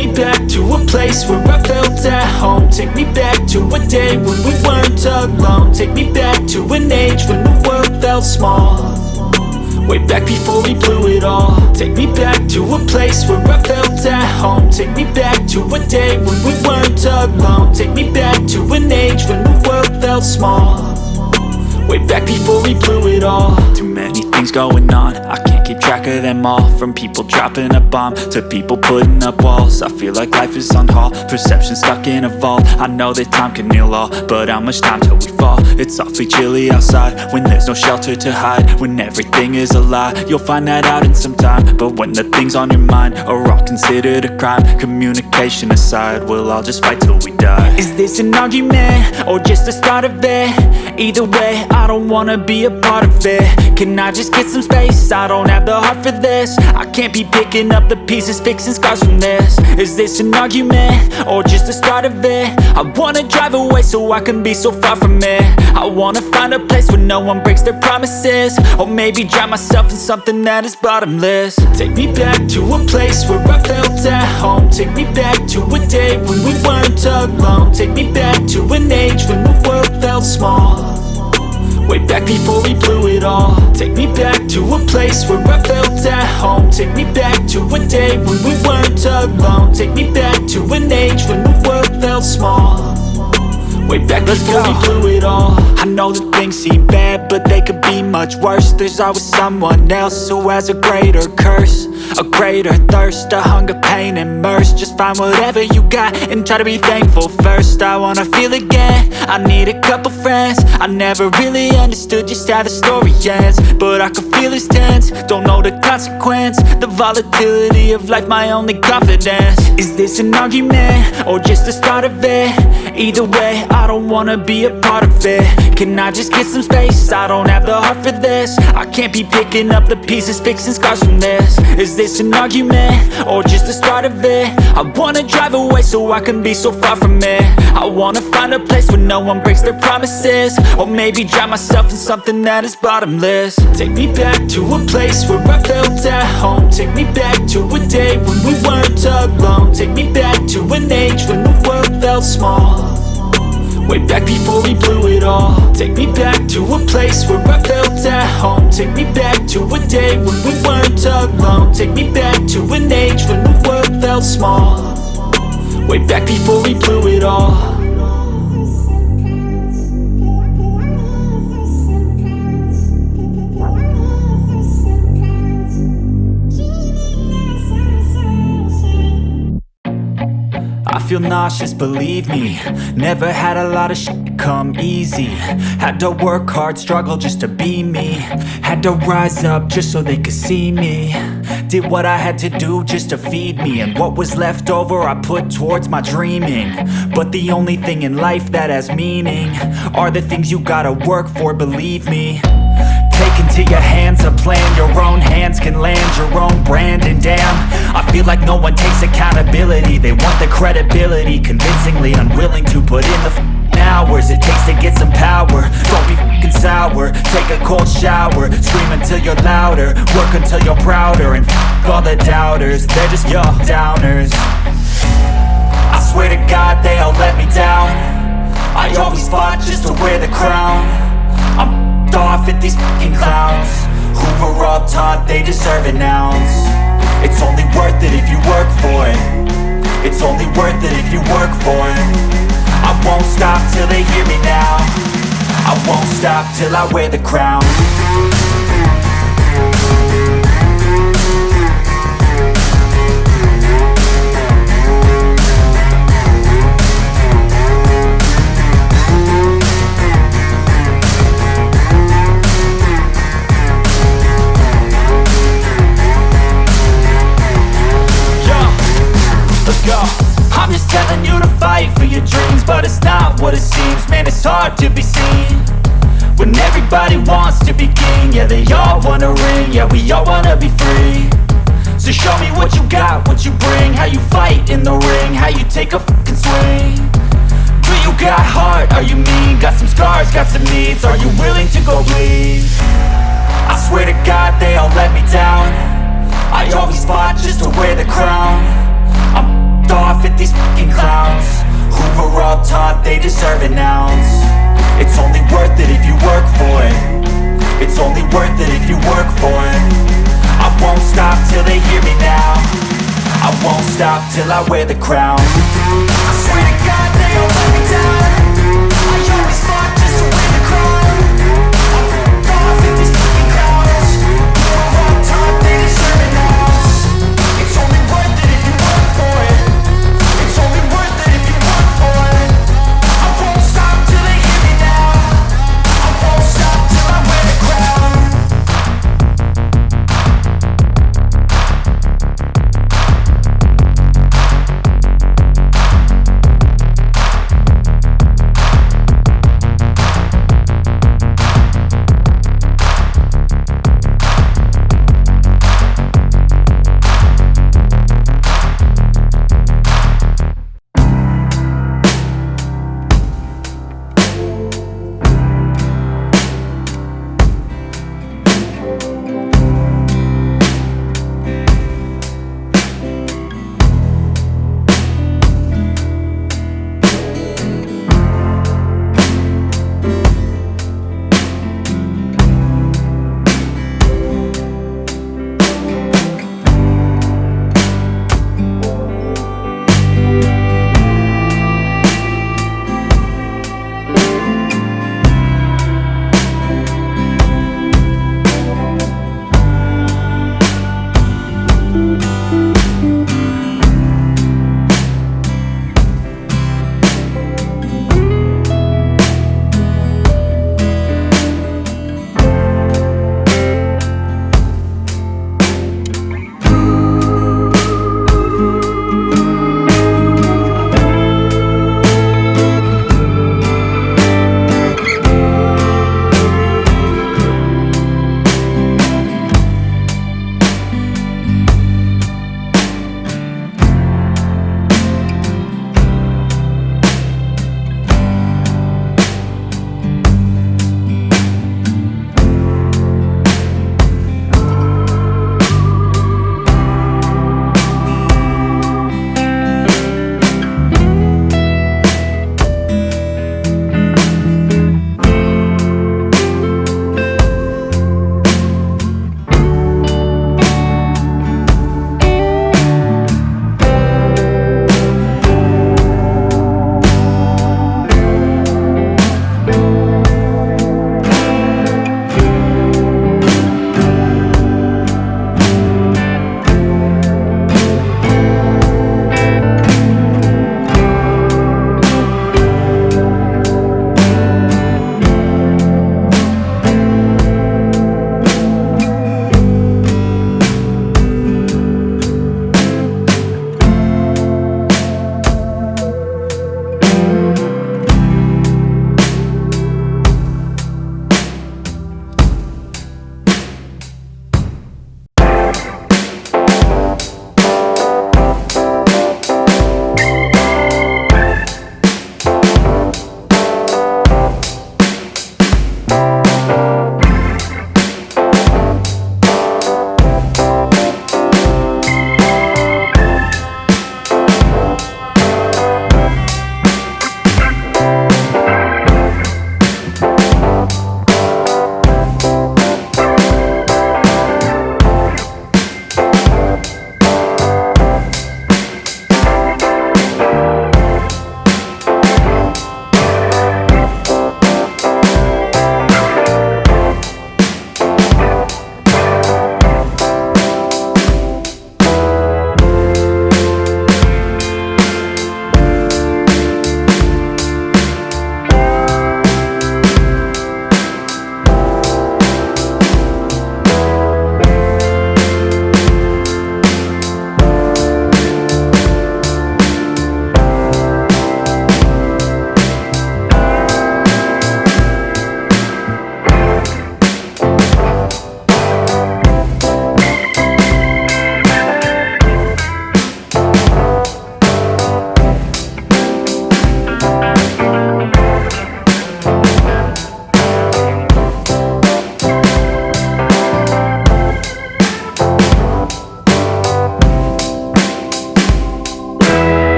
me back to a place where I felt at home. Take me back to a day when we weren't alone. Take me back to an age when the world felt small, way back before we blew it all. Take me back to a place where I felt at home. Take me back to a day when we weren't alone. Take me back to an age when the world felt small, way back before we blew it all. Too many things going on, I can't keep track of them all. From people dropping a bomb to people putting up walls. I feel like life is on hold, perception stuck in a vault. I know that time can heal all, but how much time till we fall? It's awfully chilly outside when there's no shelter to hide. When everything is a lie, you'll find that out in some time. But when the things on your mind are all considered a crime, communication aside, we'll all just fight till we die. Is this an argument or just the start of it? Either way, I don't wanna be a part of it. Can I just get some space? I don't have the heart for this. I can't be picking up the pieces, fixing scars from this. Is this an argument or just the start of it? I wanna drive away so I can be so far from it. I wanna find a place where no one breaks their promises, or maybe drown myself in something that is bottomless. Take me back to a place where I felt at home. Take me back to a day when we weren't alone. Take me back to an age when the world felt small, way back before we blew it all. Take me back to a place where I felt at home. Take me back to a day when we weren't alone. Take me back to an age when the world felt small, way back before we blew it all. I know that things seem bad, but they could be much worse. There's always someone else who has a greater curse, a greater thirst, a hunger, pain, and mercy. Just find whatever you got and try to be thankful first. I wanna feel again, I need a couple friends. I never really understood just how the story ends, but I can feel it's tense, don't know the consequence. The volatility of life, my only confidence. Is this an argument or just the start of it? Either way, I don't wanna be a part of it. Can I just get some space? I don't have the heart for this. I can't be picking up the pieces, fixing scars from this. Is this an argument or just the start of it? I wanna drive away so I can be so far from it. I wanna find a place where no one breaks their promises, or maybe drown myself in something that is bottomless. Take me back to a place where I felt at home. Take me back to a day when we weren't alone. Take me back to an age when the world felt small, way back before we blew it all. Take me back to a place where I felt at home. Take me back to a day when we weren't alone. Take me back to an age when the world felt small, way back before we blew it all. I feel nauseous, believe me. Never had a lot of shit come easy. Had to work hard, struggle just to be me. Had to rise up just so they could see me. Did what I had to do just to feed me, and what was left over I put towards my dreaming. But the only thing in life that has meaning are the things you gotta work for, believe me. Take into your hands a plan, your own hands can land your own brand. And damn, I feel like no one takes accountability. They want the credibility, convincingly unwilling to put in the hours it takes to get some power. Don't be f***ing sour, take a cold shower. Scream until you're louder, work until you're prouder. And f*** all the doubters, they're just your downers. I swear to God they all let me down. I always fought just to wear the crown. I'm off at these fucking clowns who were all taught they deserve an ounce. It's only worth it if you work for it. It's only worth it if you work for it. I won't stop till they hear me now. I won't stop till I wear the crown. I'm just telling you to fight for your dreams, but it's not what it seems. Man, it's hard to be seen when everybody wants to be king. Yeah, they all wanna ring, yeah, we all wanna be free. So show me what you got, what you bring, how you fight in the ring, how you take a fucking swing. Do you got heart, are you mean? Got some scars, got some needs, are you willing to go bleed? I swear to God they all let me down. I always fought just to wear the crown. I'm these fucking clowns who were all taught they deserve an ounce. It's only worth it if you work for it. It's only worth it if you work for it. I won't stop till they hear me now. I won't stop till I wear the crown. I swear to God they all let me down. I always fought just to win the crown. I'm off with these fucking clowns who were all taught they deserve an ounce. It's only worth it if you work for it. It's only worth it if you work for it. I won't stop till they hear me now. I won't stop till I wear the crown.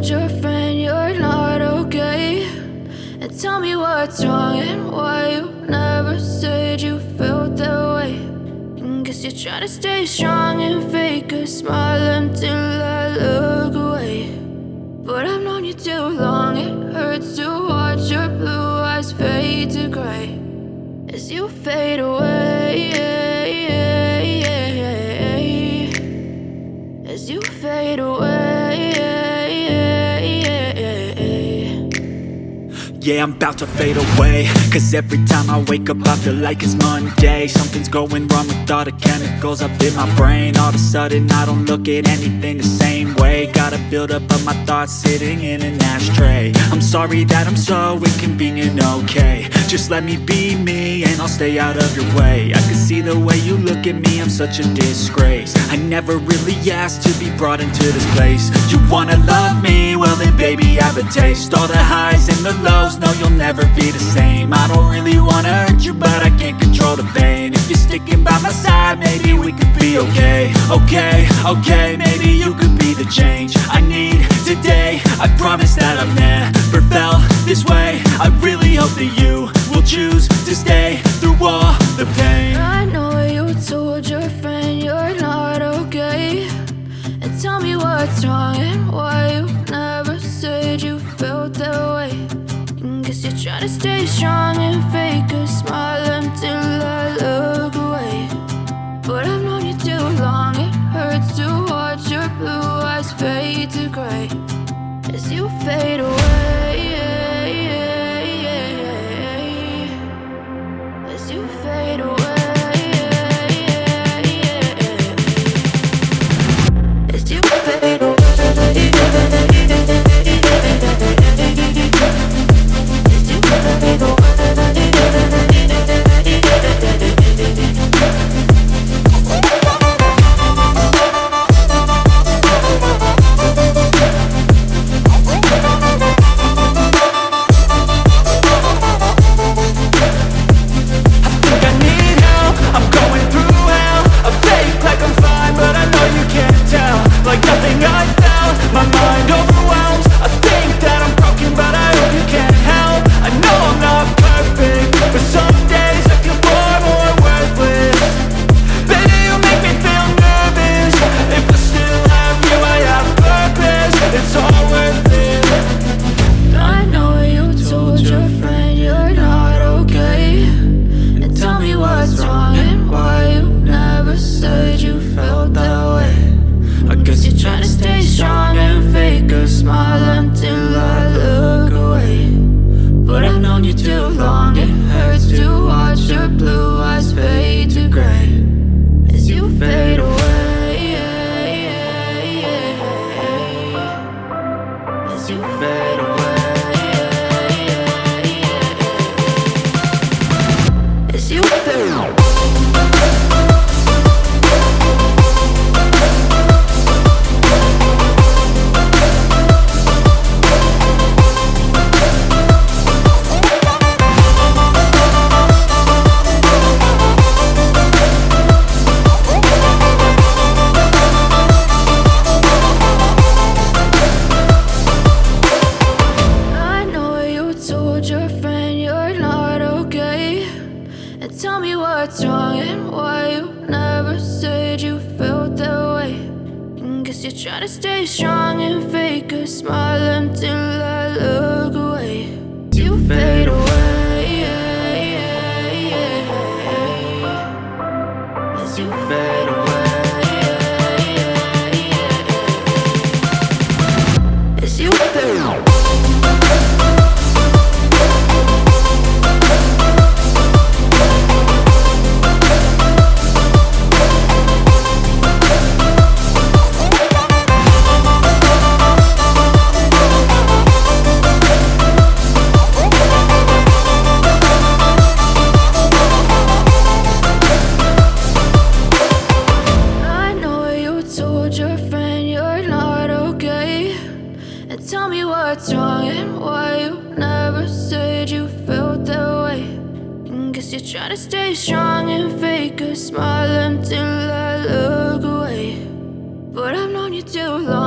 told your friend you're not okay? And tell me what's wrong and why you never said you felt that way. And guess you're trying to stay strong and fake a smile until I look away. But I've known you too long, it hurts to watch your blue eyes fade to gray as you fade away, as you fade away. Yeah, I'm about to fade away, cause every time I wake up I feel like it's Monday. Something's going wrong with all the chemicals up in my brain. All of a sudden I don't look at anything the same way. Got a build up of my thoughts sitting in an ashtray. I'm sorry that I'm so inconvenient, okay? Just let me be me and I'll stay out of your way. I can see the way you look at me, I'm such a disgrace. I never really asked to be brought into this place. You wanna love me? Well then baby have a taste. All the highs and the lows, no you'll never be the same. I don't really wanna hurt you but I can't control the pain. If you're sticking by my side maybe we could be okay. Okay, maybe you could be the change I need today. I promise that I've never felt this way. I really hope that you will choose to stay through all the pain. I know you told your friend you're not okay. And tell me what's wrong and why you never said you felt that way. And guess you're trying to stay strong and fake a smile until I look away. But I've known you too long, it hurts to watch your blue eyes fade to gray as you fade away, as you fade away, as you fade away. Try to stay strong and fake a smile until I look away. But I've known you too long.